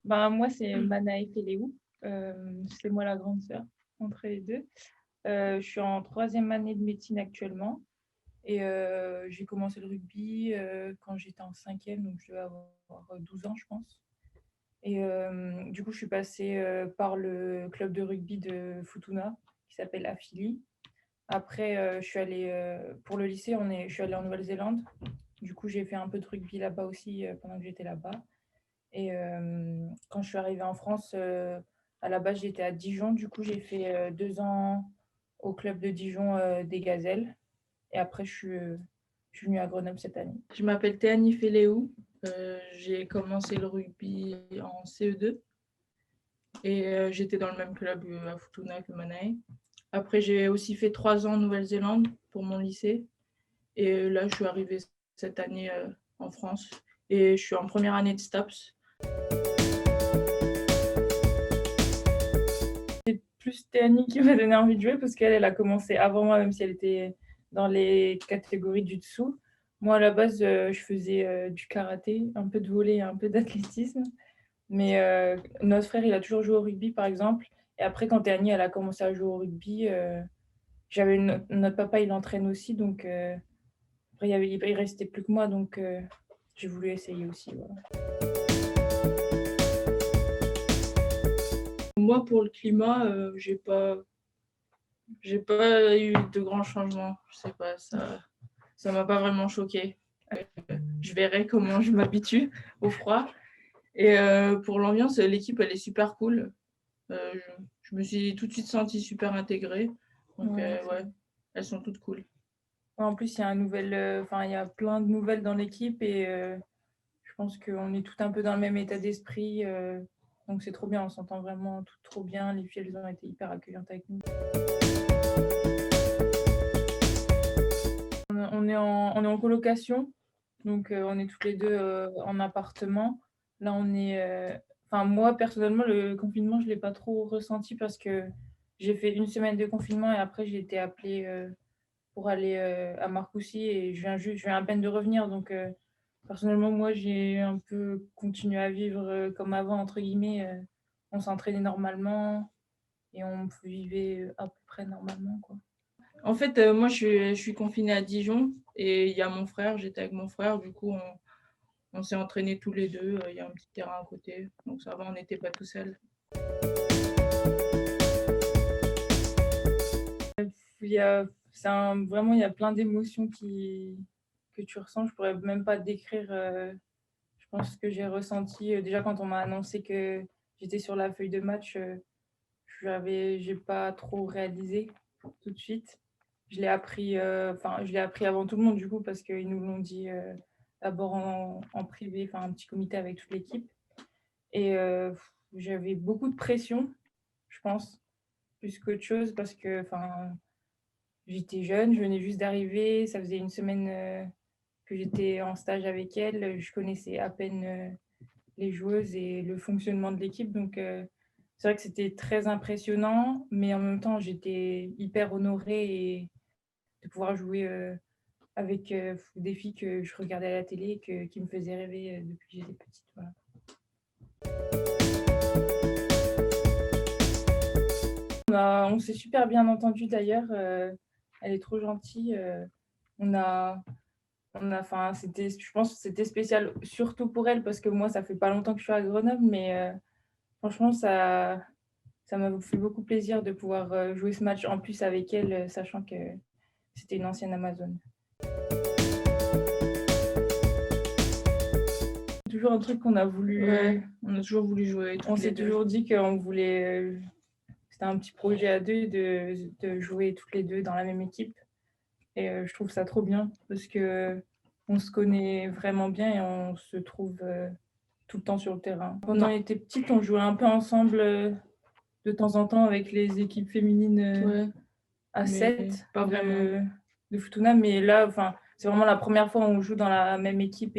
Ben, moi, c'est Manaï Féléou. C'est moi la grande sœur entre les deux. Je suis en troisième année de médecine actuellement et j'ai commencé le rugby quand j'étais en cinquième, donc je devais avoir 12 ans, je pense. Et du coup, je suis passée par le club de rugby de Futuna qui s'appelle Affili. Après, je suis allée pour le lycée, je suis allée en Nouvelle-Zélande. Du coup, j'ai fait un peu de rugby là-bas aussi pendant que j'étais là-bas. Et quand je suis arrivée en France, à la base, j'étais à Dijon. Du coup, j'ai fait 2 ans au club de Dijon des Gazelles. Et après, je suis venue à Grenoble cette année. Je m'appelle Théanie Féléou. J'ai commencé le rugby en CE2 et j'étais dans le même club à Futuna que Manaï. Après, j'ai aussi fait 3 ans en Nouvelle-Zélande pour mon lycée. Et là, je suis arrivée cette année en France et je suis en première année de STAPS. C'est plus Théanie qui m'a donné envie de jouer parce qu'elle a commencé avant moi, même si elle était dans les catégories du dessous. Moi, à la base, je faisais du karaté, un peu de volley et un peu d'athlétisme. Mais notre frère, il a toujours joué au rugby, par exemple. Et après, quand Théanie, elle a commencé à jouer au rugby, notre papa, il entraîne aussi. Donc, après, il restait plus que moi. Donc, j'ai voulu essayer aussi. Voilà. Moi, pour le climat, j'ai pas eu de grands changements. Je sais pas, ça m'a pas vraiment choquée. Je verrai comment je m'habitue au froid. Et pour l'ambiance, l'équipe, elle est super cool. Je me suis tout de suite sentie super intégrée. Donc, ouais, elles sont toutes cool. En plus, il y a plein de nouvelles dans l'équipe et je pense qu'on est tout un peu dans le même état d'esprit. Donc, c'est trop bien. On s'entend vraiment tout trop bien. Les filles, elles ont été hyper accueillantes avec nous. On est en colocation. Donc, on est toutes les deux en appartement. Là, enfin, moi, personnellement, le confinement, je ne l'ai pas trop ressenti parce que j'ai fait une semaine de confinement et après, j'ai été appelée pour aller à Marcoussis et je viens à peine de revenir. Donc, personnellement, moi, j'ai un peu continué à vivre comme avant, entre guillemets. On s'entraînait normalement et on vivait à peu près normalement, quoi. En fait, moi, je suis confinée à Dijon et il y a mon frère, j'étais avec mon frère, du coup, on s'est entraînés tous les deux. Il y a un petit terrain à côté, donc ça va, on n'était pas tout seuls. Vraiment, il y a plein d'émotions que tu ressens. Je pourrais même pas décrire, je pense, ce que j'ai ressenti. Déjà, quand on m'a annoncé que j'étais sur la feuille de match, j'ai pas trop réalisé tout de suite. Je l'ai appris avant tout le monde, du coup, parce qu'ils nous l'ont dit d'abord en privé, enfin, un petit comité avec toute l'équipe. Et j'avais beaucoup de pression, je pense, plus qu'autre chose, parce que, enfin, j'étais jeune, je venais juste d'arriver. Ça faisait une semaine que j'étais en stage avec elle. Je connaissais à peine les joueuses et le fonctionnement de l'équipe. Donc, c'est vrai que c'était très impressionnant, mais en même temps, j'étais hyper honorée de pouvoir jouer avec des filles que je regardais à la télé et qui me faisaient rêver depuis que j'étais petite. Voilà. On s'est super bien entendu d'ailleurs. Elle est trop gentille. On a, je pense que c'était spécial surtout pour elle parce que moi, ça fait pas longtemps que je suis à Grenoble, mais franchement, ça m'a fait beaucoup plaisir de pouvoir jouer ce match en plus avec elle, sachant que c'était une ancienne Amazone. C'est toujours un truc qu'on a voulu. Ouais, on a toujours voulu jouer On toutes les s'est deux. toujours dit qu'on voulait. C'était un petit projet à deux de jouer toutes les deux dans la même équipe. Et je trouve ça trop bien parce que on se connaît vraiment bien et on se trouve tout le temps sur le terrain. Quand on était petite, on jouait un peu ensemble de temps en temps avec les équipes féminines Ouais, à mais 7 pas vraiment. de Futuna. Mais là, enfin, c'est vraiment la première fois où on joue dans la même équipe.